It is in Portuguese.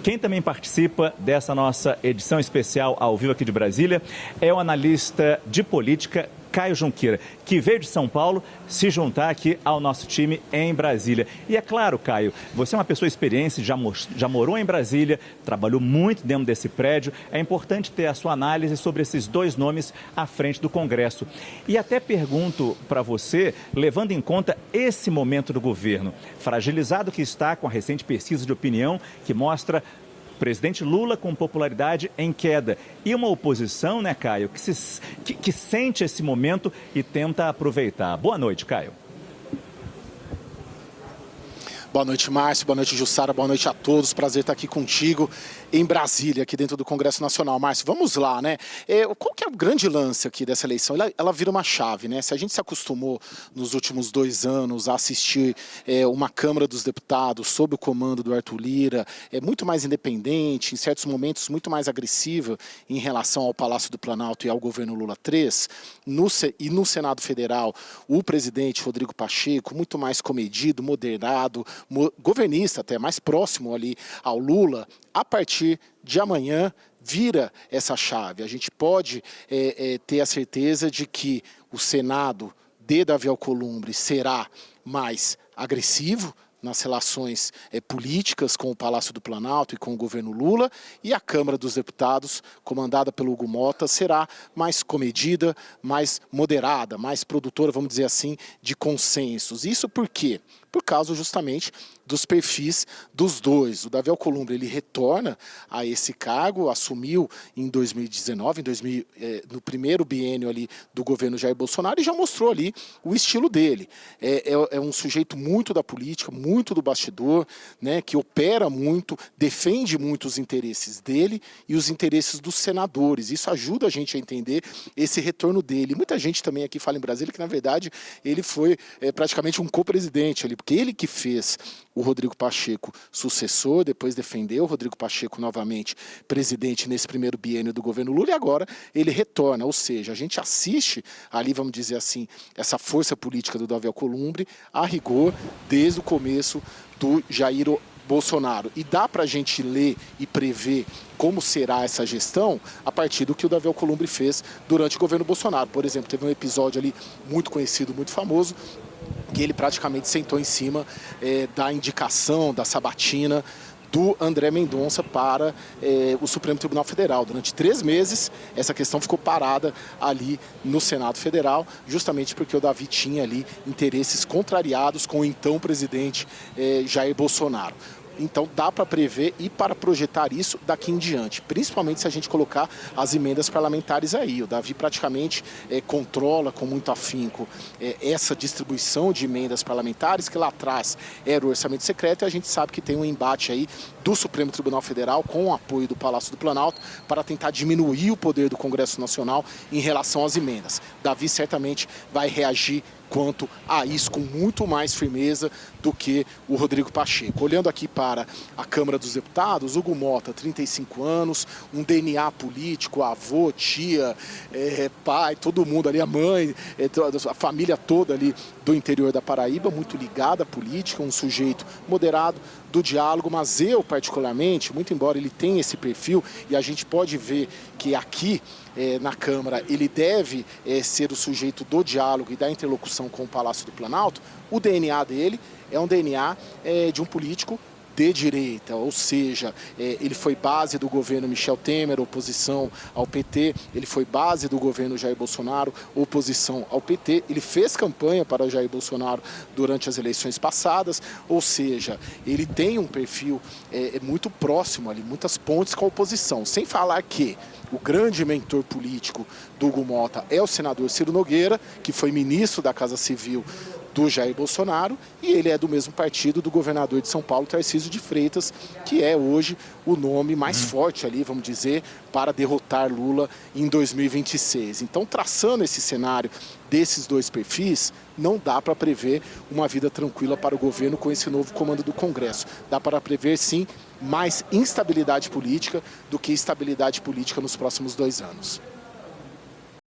Quem também participa dessa nossa edição especial ao vivo aqui de Brasília é o analista de política Caio Junqueira, que veio de São Paulo se juntar aqui ao nosso time em Brasília. E é claro, Caio, você é uma pessoa experiente, já morou em Brasília, trabalhou muito dentro desse prédio. É importante ter a sua análise sobre esses dois nomes à frente do Congresso. E até pergunto para você, levando em conta esse momento do governo, fragilizado que está com a recente pesquisa de opinião que mostra presidente Lula com popularidade em queda e uma oposição, né, Caio, que sente esse momento e tenta aproveitar. Boa noite, Caio. Boa noite, Márcio. Boa noite, Jussara. Boa noite a todos. Prazer estar aqui contigo em Brasília, aqui dentro do Congresso Nacional. Márcio, vamos lá, né? Qual que é o grande lance aqui dessa eleição? Ela vira uma chave, né? Se a gente se acostumou nos últimos 2 anos a assistir uma Câmara dos Deputados sob o comando do Arthur Lira, muito mais independente, em certos momentos muito mais agressiva em relação ao Palácio do Planalto e ao governo Lula III, e no Senado Federal, o presidente Rodrigo Pacheco, muito mais comedido, moderado, governista até, mais próximo ali ao Lula, a partir de amanhã vira essa chave. A gente pode ter a certeza de que o Senado de Davi Alcolumbre será mais agressivo nas relações políticas com o Palácio do Planalto e com o governo Lula, e a Câmara dos Deputados, comandada pelo Hugo Mota, será mais comedida, mais moderada, mais produtora, vamos dizer assim, de consensos. Isso por quê? Por causa justamente dos perfis dos dois. O Davi Alcolumbre, ele retorna a esse cargo, assumiu em 2019, no primeiro biênio ali do governo Jair Bolsonaro, e já mostrou ali o estilo dele. É um sujeito muito da política, muito do bastidor, né, que opera muito, defende muito os interesses dele e os interesses dos senadores. Isso ajuda a gente a entender esse retorno dele. Muita gente também aqui fala em Brasília que, na verdade, ele foi praticamente um co-presidente ali, porque ele que fez o Rodrigo Pacheco sucessor, depois defendeu o Rodrigo Pacheco novamente presidente nesse primeiro biênio do governo Lula, e agora ele retorna. Ou seja, a gente assiste ali, vamos dizer assim, essa força política do Davi Alcolumbre a rigor desde o começo do Jair Bolsonaro. E dá para a gente ler e prever como será essa gestão a partir do que o Davi Alcolumbre fez durante o governo Bolsonaro. Por exemplo, teve um episódio ali muito conhecido, muito famoso, que ele praticamente sentou em cima da indicação, da sabatina do André Mendonça para o Supremo Tribunal Federal. Durante 3 meses, essa questão ficou parada ali no Senado Federal, justamente porque o Davi tinha ali interesses contrariados com o então presidente Jair Bolsonaro. Então dá para prever e para projetar isso daqui em diante, principalmente se a gente colocar as emendas parlamentares aí. O Davi praticamente controla com muito afinco essa distribuição de emendas parlamentares, que lá atrás era o orçamento secreto, e a gente sabe que tem um embate aí do Supremo Tribunal Federal com o apoio do Palácio do Planalto para tentar diminuir o poder do Congresso Nacional em relação às emendas. Davi certamente vai reagir quanto a isso com muito mais firmeza do que o Rodrigo Pacheco. Olhando aqui para a Câmara dos Deputados, Hugo Mota, 35 anos, um DNA político, avô, tia, pai, todo mundo ali, a mãe, a família toda ali do interior da Paraíba, muito ligada à política, um sujeito moderado, do diálogo, mas eu particularmente, muito embora ele tenha esse perfil, e a gente pode ver que aqui na Câmara ele deve ser o sujeito do diálogo e da interlocução com o Palácio do Planalto, o DNA dele é um DNA de um político de direita, ou seja, ele foi base do governo Michel Temer, oposição ao PT, ele foi base do governo Jair Bolsonaro, oposição ao PT, ele fez campanha para Jair Bolsonaro durante as eleições passadas, ou seja, ele tem um perfil muito próximo ali, muitas pontes com a oposição, sem falar que o grande mentor político do Hugo Mota é o senador Ciro Nogueira, que foi ministro da Casa Civil do Jair Bolsonaro, e ele é do mesmo partido do governador de São Paulo, Tarcísio de Freitas, que é hoje o nome mais forte ali, vamos dizer, para derrotar Lula em 2026. Então, traçando esse cenário desses dois perfis, não dá para prever uma vida tranquila para o governo com esse novo comando do Congresso. Dá para prever, sim, mais instabilidade política do que estabilidade política nos próximos 2 anos.